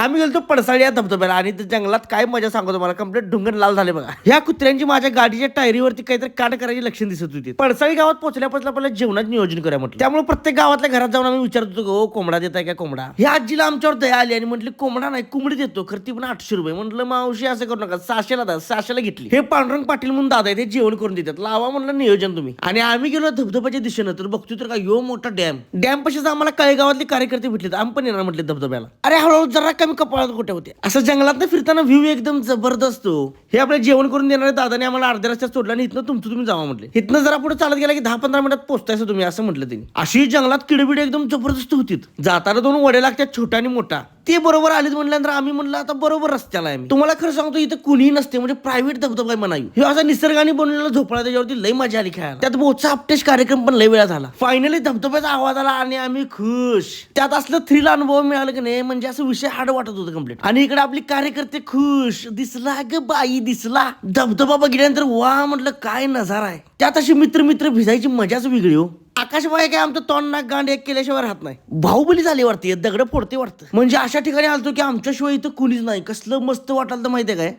आम्ही गेलो पडसाळी या धबधब्याला आणि त्या जंगलात काय मजा सांगतो मला, कंप्लीट ढुंगण लाल झाले बघा. ह्या कुत्र्यांची माझ्या गाडीच्या टायरीवरती काहीतरी काट करायची लक्षण दिसत होती. पडसाळी गावात पोहोचल्यापासून आपल्याला जेवणाचं नियोजन करूया म्हटलं. त्यामुळे प्रत्येक गावातल्या घरात जाऊन आम्ही विचारत होतो, हो कोंबडा देताय का कोंबडा. ह्या आजीला आमच्यावर दया आली आणि म्हटली कोंबडा नाही कोंबडी देतो, खरं ती पण 800 रुपये. म्हटलं मावशी असं करू नका, 600ला घेतली. हे पांडुरंग पाटील म्हणून दादा आहे, ते जेवण करून देतात, लावा म्हणलं नियोजन तुम्ही. आणि आम्ही गेलो धबधब्याच्या दिशेनं, तर बघतो तर का यो मोठा डॅम पशीच आम्हाला काही गावातले कार्यकर्ते भेटले. आम्ही पण येणार म्हटले धबधब्याला. अरे हळूहळू जरा कमी कपाळात कुठे होते. असं जंगलात फिरताना व्ह्यू एकदम जबरदस्त हो. हे आपल्या जेवण करून देणारे दादाने आम्हाला अर्ध्या रस्त्यात सोडला आणि इथनं तुमचं तुम्ही जावा म्हटले. इथनं जरा पुढे चालत गेला की 10-15 मिनिटात पोहोचतायचं तुम्ही, असं म्हटलं त्यांनी. अशी जंगलात किडबिड एकदम जबरदस्त होती. जाताना 2 वडे लागतात, छोटा आणि मोठा. ते बरोबर आलीत म्हटल्यानंतर आम्ही म्हणलं आता बरोबर रस्त्याला आहे. तुम्हाला खरं सांगतो इथं कुणीही नसते, म्हणजे प्रायव्हेट धबधबा म्हणावी. हे असा निसर्गाने बनवलेला झोपळा, त्याच्यावरती लय मजा आली खेळायला. त्यात बोचा अपटेश कार्यक्रम पण लय वेळा झाला. फायनली धबधब्याचा आवाज आला आणि आम्ही खुश. त्यात असलं थ्रिल अनुभव मिळाला की नाही, म्हणजे असं विषय हार्ड वाटत होतं कम्प्लीट. आणि इकडे आपली कार्यकर्ते खुश. दिसला ग बाई दिसला धबधबा बघितल्यानंतर, वा म्हटलं काय नजारा आहे. त्यात अशी मित्र मित्र भिजायची मजाच वेगळी हो. आकाशबाई काय आमचं तोंड नाक गांड एक केल्याशिवाय राहत नाही. बाहुबली झाली वाटते, दगड फोडते वाटतं. म्हणजे अशा ठिकाणी आलतो की आमच्याशिवाय इथं कुणीच नाही. कसलं मस्त वाटाल तर माहितीये काय.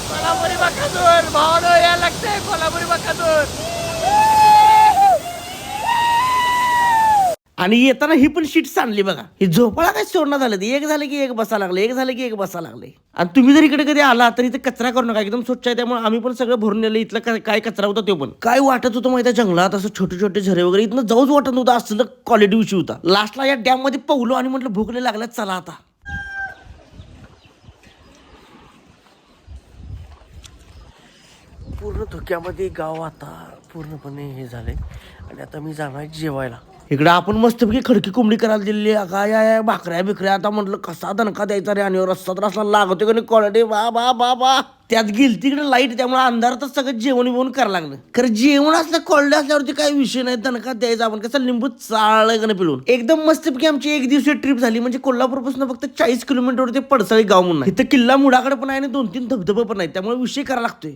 कोल्हापुरी बकासूर भावनो या लागते कोल्हापुरी बकासूर. आणि येताना ही पण शीट आणली बघा. ही झोपाळा काय सोडणं झालं, एक झालं की एक बसा लागले, एक झालं की एक बसा लागले. आणि तुम्ही जर इकडे कधी आला तर इथे कचरा करू नका, एकदम स्वच्छ आहे. त्यामुळे आम्ही पण सगळं भरून नेलं. इथलं काय कचरा होता तो पण काय वाटत होतं माहिती आहे, जंगलात असं छोटे छोटे झरे वगैरे इथनं जाऊच वाटत नव्हतं. असलं क्वालिटी विषय होता. लास्टला या डॅम मध्ये पवलो आणि म्हटलं भूक लय लागल्यात, चला आता. पूर्ण धुक्यामध्ये गाव आता पूर्णपणे हे झालंय. आणि आता मी जाणार जेवायला. इकडे आपण मस्तपैकी खडकी कोंबडी करायला दिली. काय भाकऱ्या बिकऱ्या. आता म्हटलं कसा दणका द्यायचा रे. आणि रस्ता तर असला लागतो का नाही क्वालिटी, बा बा बा बा. त्यात गेली तिकडे लाईट, त्यामुळे अंधारातच सगळं जेवण बिवून करायला लागलं. खरं जेवण असलं क्वालिटी असल्यावरती काही विषय नाही. दणका द्यायचा आपण कसं लिंबू चाळलं का नाही पिळून. एकदम मस्तपैकी आमची 1 दिवसीय ट्रिप झाली. म्हणजे कोल्हापूरपासून फक्त 40 किलोमीटरवरती पडसाळी गाव म्हणून. इथं किल्ला मुडाकडे पण आहे आणि 2-3 धबधबे पण आहेत. त्यामुळे विषय करायला लागतोय.